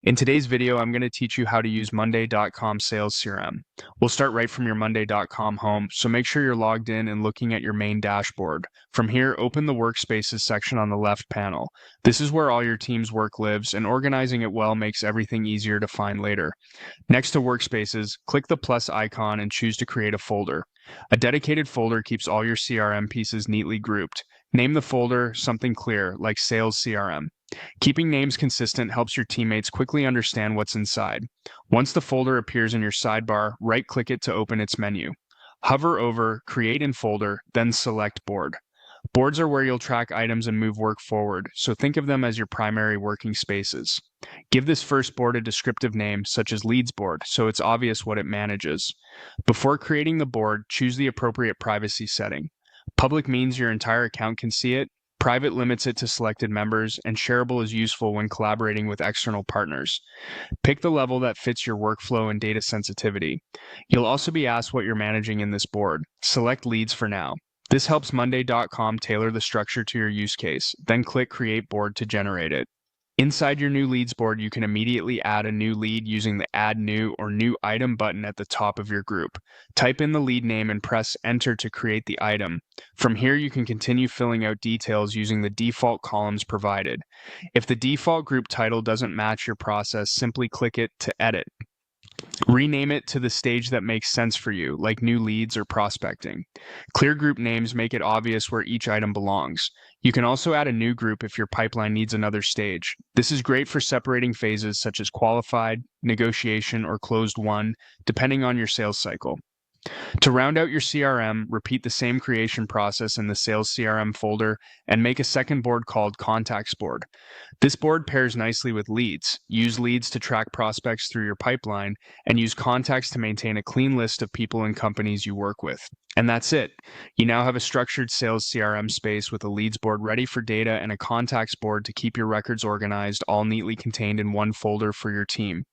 In today's video, I'm going to teach you how to use Monday.com Sales CRM. We'll start right from your Monday.com home, so make sure you're logged in and looking at your main dashboard. From here, open the Workspaces section on the left panel. This is where all your team's work lives, and organizing it well makes everything easier to find later. Next to Workspaces, click the plus icon and choose to create a folder. A dedicated folder keeps all your CRM pieces neatly grouped. Name the folder something clear, like Sales CRM. Keeping names consistent helps your teammates quickly understand what's inside. Once the folder appears in your sidebar, right-click it to open its menu. Hover over Create in Folder, then select Board. Boards are where you'll track items and move work forward, so think of them as your primary working spaces. Give this first board a descriptive name, such as Leads Board, so it's obvious what it manages. Before creating the board, choose the appropriate privacy setting. Public means your entire account can see it. Private limits it to selected members, and shareable is useful when collaborating with external partners. Pick the level that fits your workflow and data sensitivity. You'll also be asked what you're managing in this board. Select Leads for now. This helps Monday.com tailor the structure to your use case, then click Create Board to generate it. Inside your new leads board, you can immediately add a new lead using the Add New or New Item button at the top of your group. Type in the lead name and press Enter to create the item. From here, you can continue filling out details using the default columns provided. If the default group title doesn't match your process, simply click it to edit. Rename it to the stage that makes sense for you, like new leads or prospecting. Clear group names make it obvious where each item belongs. You can also add a new group if your pipeline needs another stage. This is great for separating phases such as qualified, negotiation, or closed won, depending on your sales cycle. To round out your CRM, repeat the same creation process in the Sales CRM folder and make a second board called Contacts Board. This board pairs nicely with Leads. Use Leads to track prospects through your pipeline and use Contacts to maintain a clean list of people and companies you work with. And that's it. You now have a structured Sales CRM space with a Leads board ready for data and a Contacts board to keep your records organized, all neatly contained in one folder for your team.